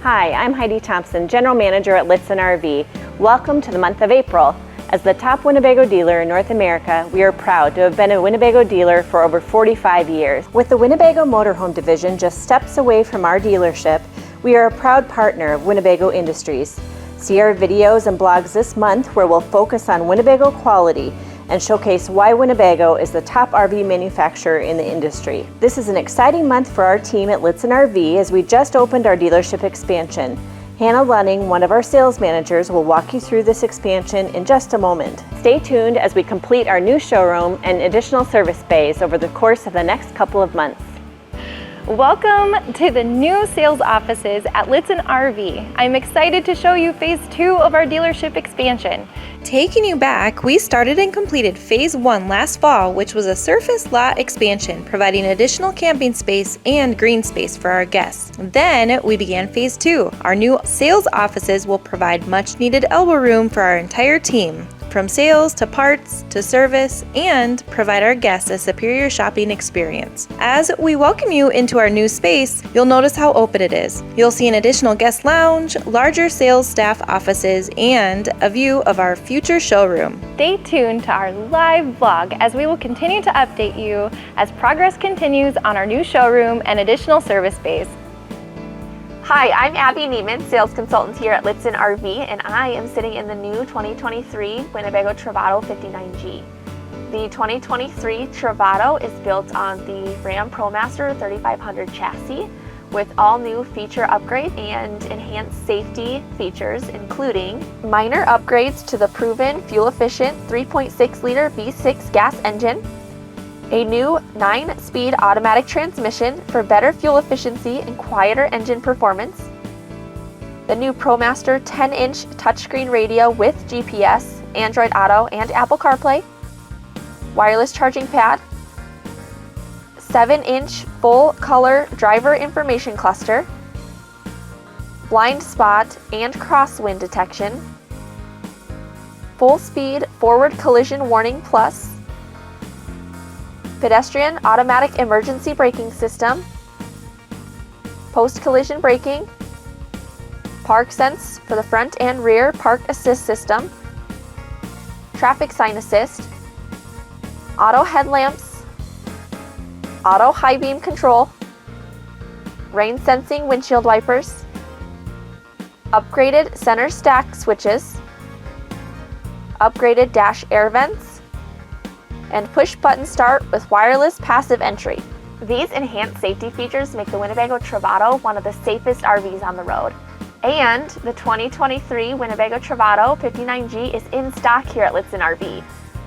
Hi, I'm Heidi Thompson, General Manager at Lichtsinn RV. Welcome to the month of April. As the top Winnebago dealer in North America, we are proud to have been a Winnebago dealer for over 45 years. With the Winnebago Motorhome Division just steps away from our dealership, we are a proud partner of Winnebago Industries. See our videos and blogs this month where we'll focus on Winnebago quality and showcase why Winnebago is the top RV manufacturer in the industry. This is an exciting month for our team at Lichtsinn RV as we just opened our dealership expansion. Hannah Lunning, one of our sales managers, will walk you through this expansion in just a moment. Stay tuned as we complete our new showroom and additional service bays over the course of the next couple of months. Welcome to the new sales offices at Lichtsinn RV. I'm excited to show you phase 2 of our dealership expansion. Taking you back, we started and completed phase 1 last fall, which was a surface lot expansion, providing additional camping space and green space for our guests. Then we began phase 2. Our new sales offices will provide much needed elbow room for our entire team, from sales to parts to service, and provide our guests a superior shopping experience. As we welcome you into our new space, you'll notice how open it is. You'll see an additional guest lounge, larger sales staff offices, and a view of our future showroom. Stay tuned to our live vlog as we will continue to update you as progress continues on our new showroom and additional service bays. Hi, I'm Abby Neiman, sales consultant here at Lichtsinn RV, and I am sitting in the new 2023 Winnebago Travato 59G. The 2023 Travato is built on the Ram ProMaster 3500 chassis with all new feature upgrades and enhanced safety features, including minor upgrades to the proven fuel-efficient 3.6-liter V6 gas engine, a new 9-speed automatic transmission for better fuel efficiency and quieter engine performance, the new ProMaster 10-inch touchscreen radio with GPS, Android Auto, and Apple CarPlay, wireless charging pad, 7-inch full-color driver information cluster, blind spot and crosswind detection, full-speed forward collision warning plus, pedestrian automatic emergency braking system, post-collision braking, park sense for the front and rear park assist system, traffic sign assist, auto headlamps, auto high beam control, rain sensing windshield wipers, upgraded center stack switches, upgraded dash air vents, and push-button start with wireless passive entry. These enhanced safety features make the Winnebago Travato one of the safest RVs on the road. And the 2023 Winnebago Travato 59G is in stock here at Lichtsinn RV.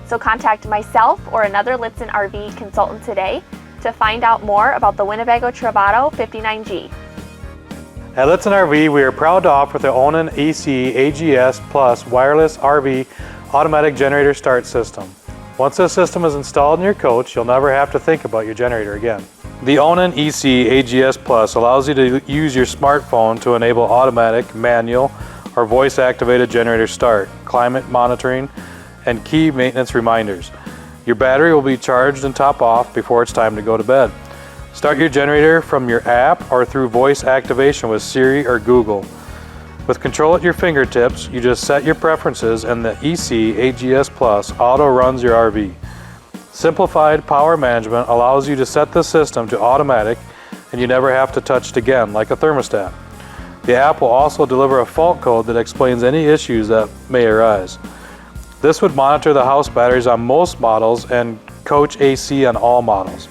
So contact myself or another Lichtsinn RV consultant today to find out more about the Winnebago Travato 59G. At Lichtsinn RV, we are proud to offer the Onan AC GS Plus wireless RV automatic generator start system. Once this system is installed in your coach, you'll never have to think about your generator again. The Onan AC GS Plus allows you to use your smartphone to enable automatic, manual, or voice-activated generator start, climate monitoring, and key maintenance reminders. Your battery will be charged and top off before it's time to go to bed. Start your generator from your app or through voice activation with Siri or Google. With control at your fingertips, you just set your preferences and the EC AGS Plus auto runs your RV. Simplified power management allows you to set the system to automatic and you never have to touch it again like a thermostat. The app will also deliver a fault code that explains any issues that may arise. This would monitor the house batteries on most models and coach AC on all models.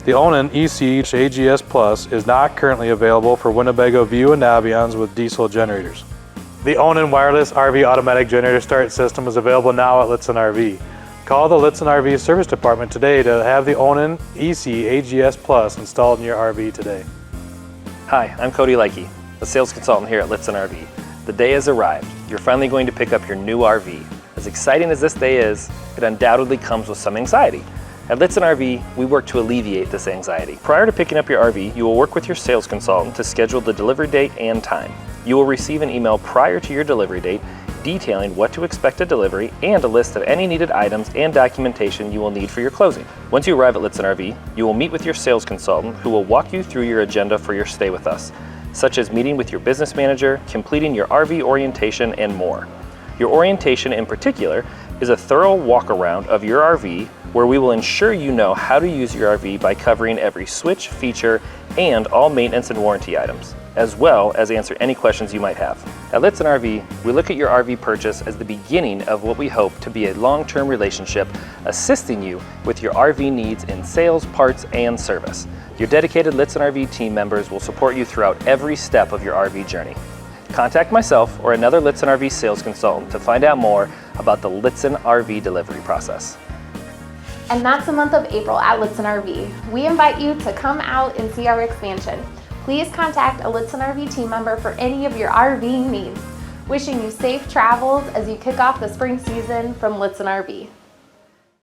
The Onan AC GS Plus is not currently available for Winnebago View and Navions with diesel generators. The Onan wireless RV automatic generator start system is available now at Lichtsinn RV. Call the Lichtsinn RV service department today to have the Onan AC GS Plus installed in your RV today. Hi, I'm Cody Leike, a sales consultant here at Lichtsinn RV. The day has arrived. You're finally going to pick up your new RV. As exciting as this day is, it undoubtedly comes with some anxiety. At Lichtsinn RV, we work to alleviate this anxiety. Prior to picking up your RV, you will work with your sales consultant to schedule the delivery date and time. You will receive an email prior to your delivery date detailing what to expect at delivery and a list of any needed items and documentation you will need for your closing. Once you arrive at Lichtsinn RV, you will meet with your sales consultant who will walk you through your agenda for your stay with us. such as meeting with your business manager, completing your RV orientation, and more. Your orientation in particular is a thorough walk-around of your RV where we will ensure you know how to use your RV by covering every switch, feature, and all maintenance and warranty items, as well as answer any questions you might have. At Lichtsinn RV, we look at your RV purchase as the beginning of what we hope to be a long-term relationship, assisting you with your RV needs in sales, parts, and service. Your dedicated Lichtsinn RV team members will support you throughout every step of your RV journey. Contact myself or another Lichtsinn RV sales consultant to find out more about the Lichtsinn RV delivery process. And that's the month of April at Lichtsinn RV. We invite you to come out and see our expansion. Please contact a Lichtsinn RV team member for any of your RV needs. Wishing you safe travels as you kick off the spring season from Lichtsinn RV.